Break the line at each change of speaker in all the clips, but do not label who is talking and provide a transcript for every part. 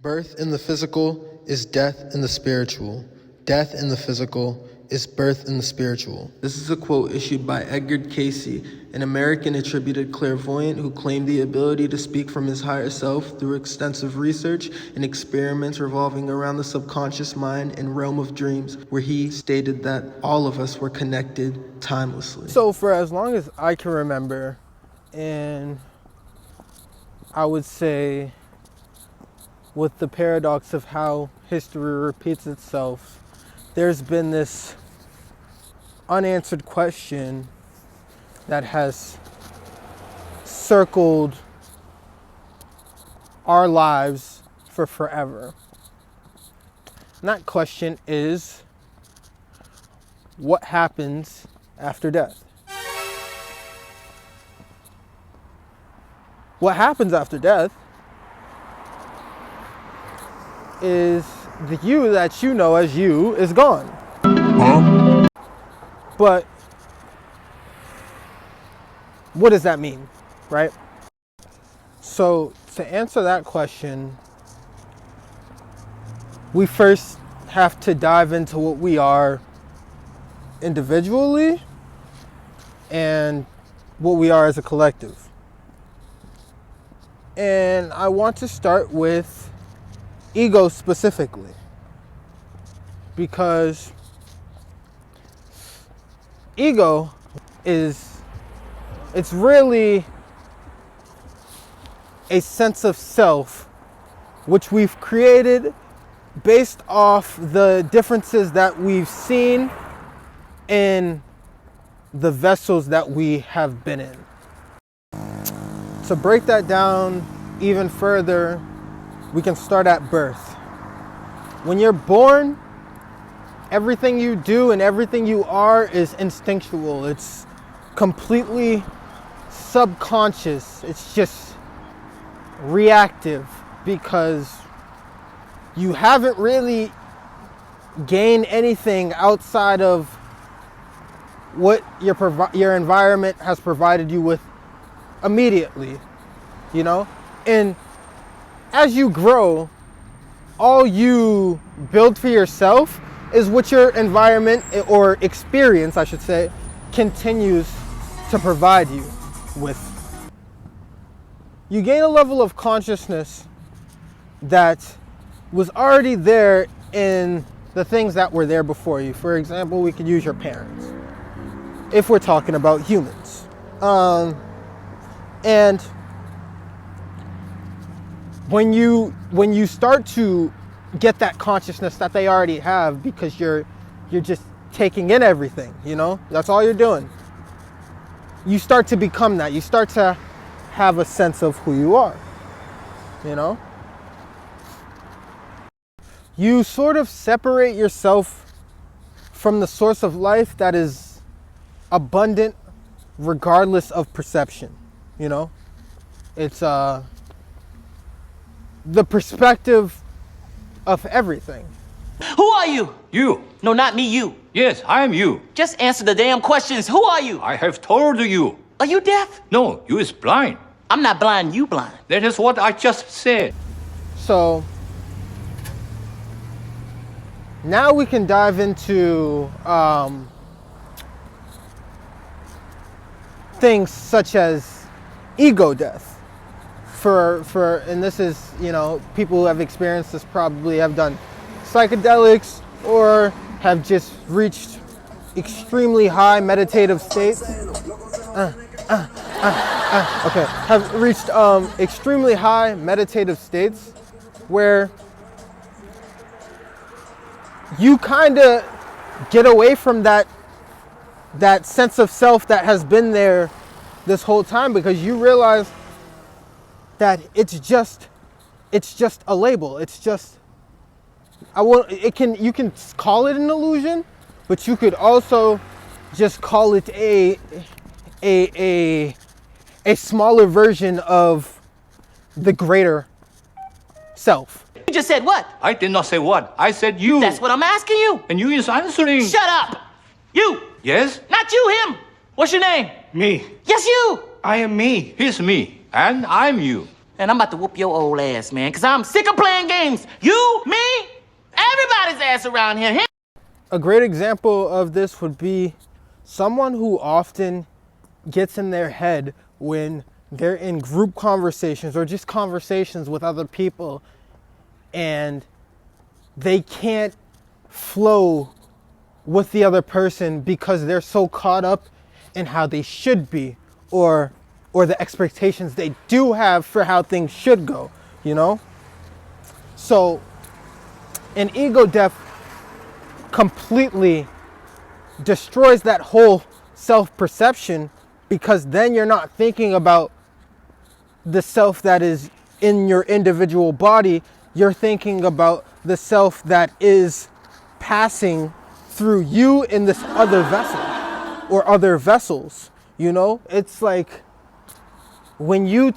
Birth in the physical is death in the spiritual. Death in the physical is birth in the spiritual. This is a quote issued by Edgar Cayce, an American attributed clairvoyant who claimed the ability to speak from his higher self through extensive research and experiments revolving around the subconscious mind and realm of dreams, where he stated that all of us were connected timelessly.
So for as long as I can remember, and I would say with the paradox of how history repeats itself, there's been this unanswered question that has circled our lives for forever. And that question is, what happens after death? What happens after death is the you that you know as you is gone. But what does that mean, right? So to answer that question, we first have to dive into what we are individually and what we are as a collective. And I want to start with ego specifically, because ego it's really a sense of self which we've created based off the differences that we've seen in the vessels that we have been in. To break that down even further, we can start at birth. When you're born, everything you do and everything you are is instinctual. It's completely subconscious. It's just reactive because you haven't really gained anything outside of what your environment has provided you with immediately, you know? And as you grow, all you build for yourself is what your environment or experience, I should say, continues to provide you with. You gain a level of consciousness that was already there in the things that were there before you. For example, we could use your parents, if we're talking about humans. And when you start to get that consciousness that they already have, because you're just taking in everything, you know, that's all you're doing. You start to become that. You start to have a sense of who you are, you know. You sort of separate yourself from the source of life that is abundant regardless of perception, you know. It's the perspective of everything.
Who are you?
You.
No, not me, you.
Yes, I am you.
Just answer the damn questions. Who are you?
I have told you.
Are you deaf?
No, you is blind.
I'm not blind, you blind.
That is what I just said.
So now we can dive into things such as ego death. And this is, you know, people who have experienced this probably have done psychedelics or have just reached extremely high meditative states. Have reached extremely high meditative states where you kind of get away from that sense of self that has been there this whole time, because you realize that it's just a label. It's just, you can call it an illusion, but you could also just call it a smaller version of the greater self.
You just said what?
I did not say what. I said you.
That's what I'm asking you.
And you is answering.
Shut up. You.
Yes?
Not you, him. What's your name?
Me.
Yes, you.
I am me. He's me. And I'm you.
And I'm about to whoop your old ass, man, because I'm sick of playing games. You, me, everybody's ass around here.
A great example of this would be someone who often gets in their head when they're in group conversations or just conversations with other people, and they can't flow with the other person because they're so caught up in how they should be, or the expectations they do have for how things should go, you know? So an ego death completely destroys that whole self-perception, because then you're not thinking about the self that is in your individual body. You're thinking about the self that is passing through you in this other vessel or other vessels, you know? It's like when you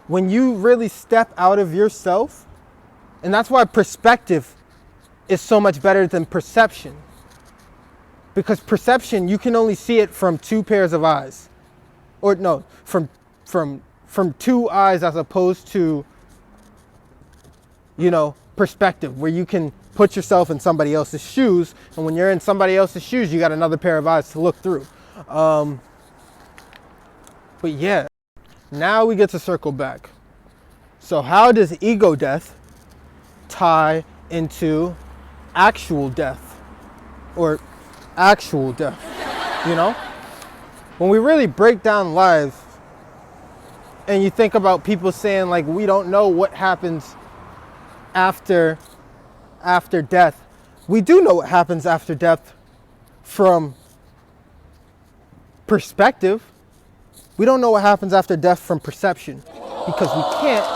really step out of yourself, and that's why perspective is so much better than perception. Because perception, you can only see it from two pairs of eyes. Or no, from two eyes, as opposed to, you know, perspective, where you can put yourself in somebody else's shoes, and when you're in somebody else's shoes, you got another pair of eyes to look through. But yeah, now we get to circle back. So how does ego death tie into actual death, or actual death, you know? When we really break down lives, and you think about people saying like, we don't know what happens after death. We do know what happens after death from perspective. We don't know what happens after death from perception, because we can't,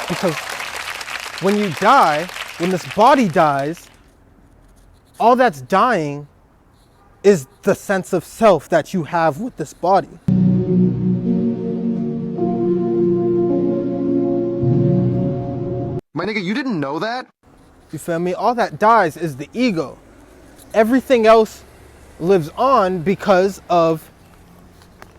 because when you die, when this body dies, all that's dying is the sense of self that you have with this body.
My nigga, you didn't know that?
You feel me? All that dies is the ego. Everything else lives on because of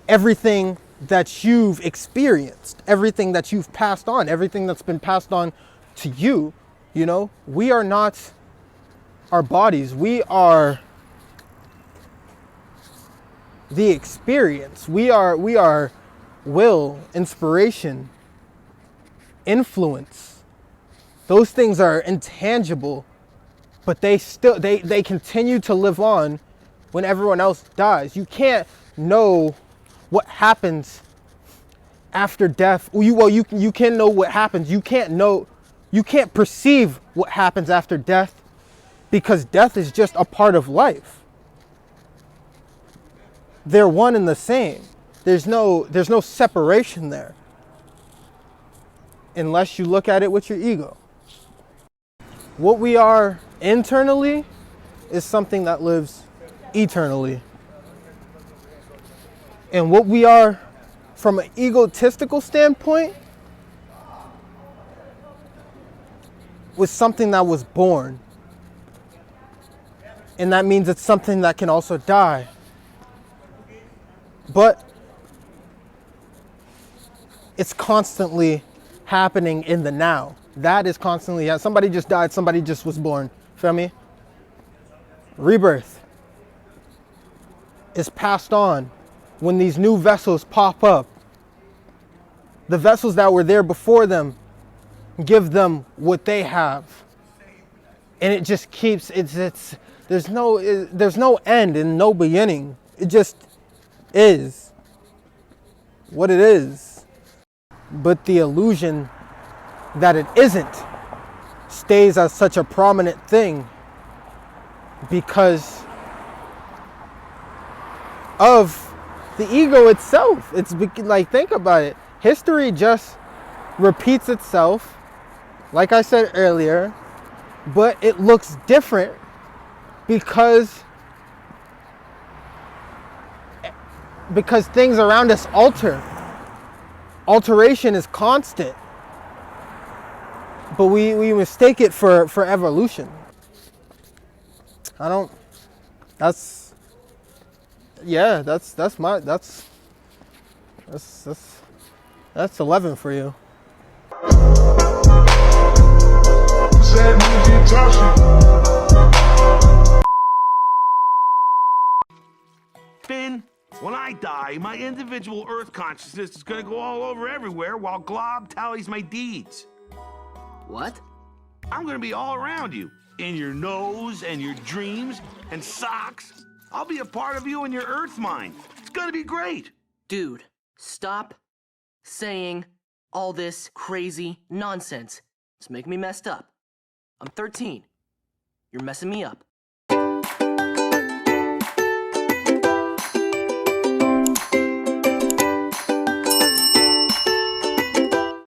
everything that you've experienced, everything that you've passed on, everything that's been passed on to you. You know, we are not our bodies. We are the experience. We are will, inspiration, influence. Those things are intangible, but they continue to live on when everyone else dies. You can't know what happens after death. You can know what happens. You can't perceive what happens after death, because death is just a part of life. They're one and the same. There's no separation there, unless you look at it with your ego. What we are internally is something that lives eternally. And what we are from an egotistical standpoint was something that was born. And that means it's something that can also die. But it's constantly happening in the now. That is constantly, somebody just died, somebody just was born. Feel me? Rebirth is passed on when these new vessels pop up. The vessels that were there before them give them what they have. And it just keeps, there's no end and no beginning. It just is what it is. But the illusion that it isn't stays as such a prominent thing because of the ego itself. It's like, think about it. History just repeats itself, like I said earlier, but it looks different because things around us alter. Alteration is constant. But we mistake it for evolution. That's 11 for you.
Finn, when I die, my individual Earth consciousness is gonna go all over everywhere while Glob tallies my deeds.
What?
I'm gonna be all around you, in your nose and your dreams and socks. I'll be a part of you in your Earth mind. It's gonna be great.
Dude, stop saying all this crazy nonsense. It's making me messed up. I'm 13. You're messing me up.